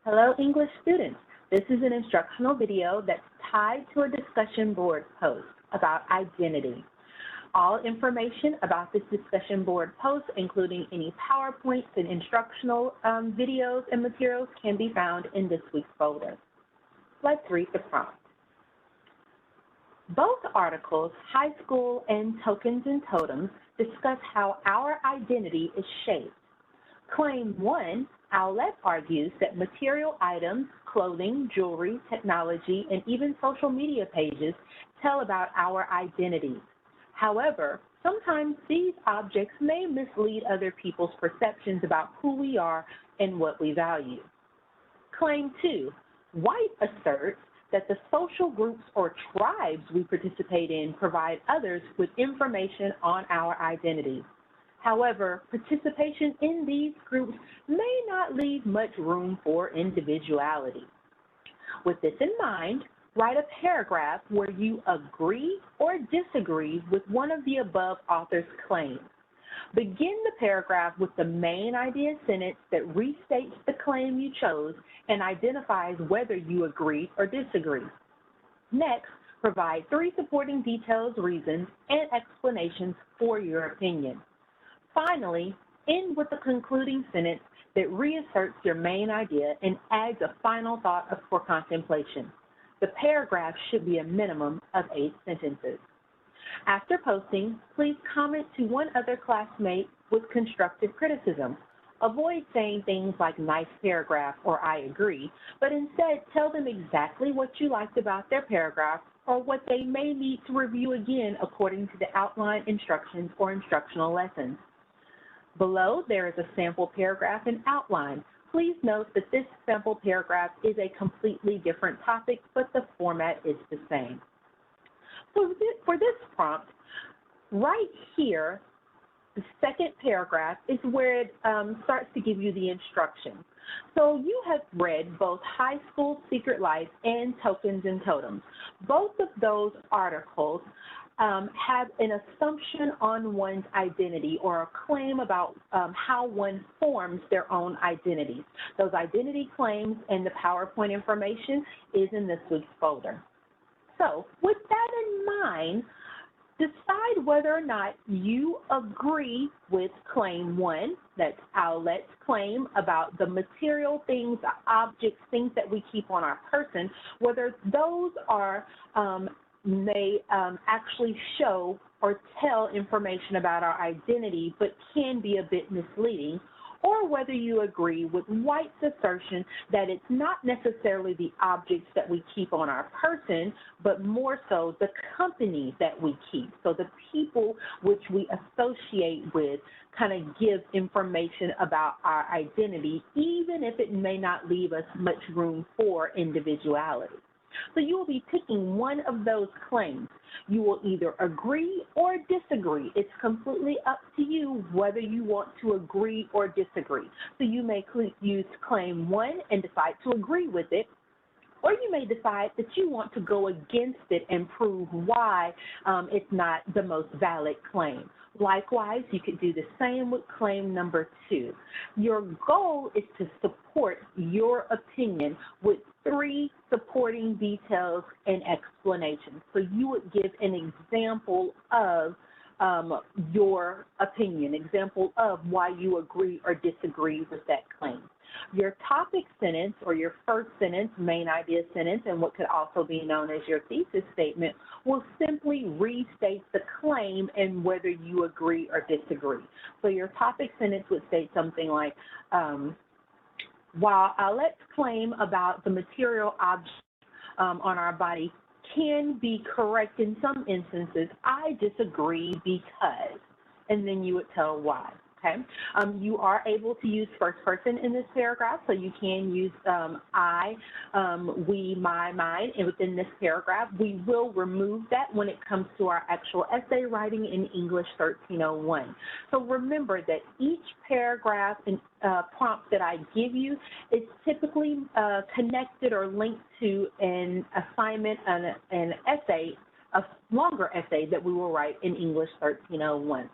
Hello, English students. This is an instructional video that's tied to a discussion board post about identity. All information about this discussion board post, including any PowerPoints and instructional videos and materials, can be found in this week's folder. Let's read the prompt. Both articles, High School and Tokens and Totems, discuss how our identity is shaped. Claim 1, Owlette argues that material items, clothing, jewelry, technology, and even social media pages tell about our identities. However, sometimes these objects may mislead other people's perceptions about who we are and what we value. Claim 2, White asserts that the social groups or tribes we participate in provide others with information on our identities. However, participation in these groups may not leave much room for individuality. With this in mind, write a paragraph where you agree or disagree with one of the above author's claims. Begin the paragraph with the main idea sentence that restates the claim you chose and identifies whether you agree or disagree. Next, provide 3 supporting details, reasons, and explanations for your opinion. Finally, end with a concluding sentence that reasserts your main idea and adds a final thought for contemplation. The paragraph should be a minimum of 8 sentences. After posting, please comment to one other classmate with constructive criticism. Avoid saying things like nice paragraph or I agree, but instead tell them exactly what you liked about their paragraph or what they may need to review again according to the outline instructions or instructional lessons. Below, there is a sample paragraph and outline. Please note that this sample paragraph is a completely different topic, but the format is the same. For this prompt, right here, the second paragraph is where it starts to give you the instruction. So you have read both High School Secret Life and Tokens and Totems. Both of those articles have an assumption on one's identity or a claim about how one forms their own identities. Those identity claims and the PowerPoint information is in this week's folder. So with that in mind, decide whether or not you agree with claim 1, that's Owlette's claim about the material things, objects, things that we keep on our person, whether those are may actually show or tell information about our identity but can be a bit misleading, or whether you agree with White's assertion that it's not necessarily the objects that we keep on our person, but more so the companies that we keep. So the people which we associate with kind of give information about our identity, even if it may not leave us much room for individuality. So you will be picking one of those claims. You will either agree or disagree. It's completely up to you whether you want to agree or disagree. So you may use claim 1 and decide to agree with it, or you may decide that you want to go against it and prove why it's not the most valid claim. Likewise, you could do the same with claim number 2. Your goal is to support your opinion with 3 supporting details and explanations. So you would give an example of your opinion, example of why you agree or disagree with that claim. Your topic sentence or your first sentence, main idea sentence, and what could also be known as your thesis statement will simply restate the claim and whether you agree or disagree. So your topic sentence would say something like, while Owlette's claim about the material objects on our body can be correct in some instances, I disagree because, and then you would tell why. Okay. You are able to use first person in this paragraph, so you can use I, we, my, mine, and within this paragraph. We will remove that when it comes to our actual essay writing in English 1301. So remember that each paragraph and prompt that I give you is typically connected or linked to an assignment, an essay, a longer essay that we will write in English 1301.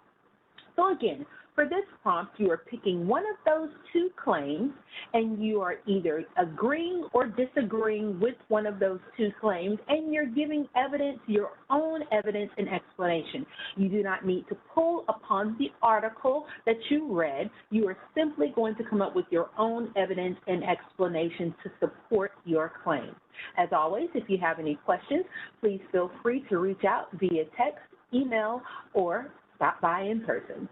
So again, For this prompt, you are picking one of those two claims, and you are either agreeing or disagreeing with one of those two claims, and you're giving evidence, your own evidence and explanation. You do not need to pull upon the article that you read. You are simply going to come up with your own evidence and explanation to support your claim. As always, if you have any questions, please feel free to reach out via text, email, or stop by in person.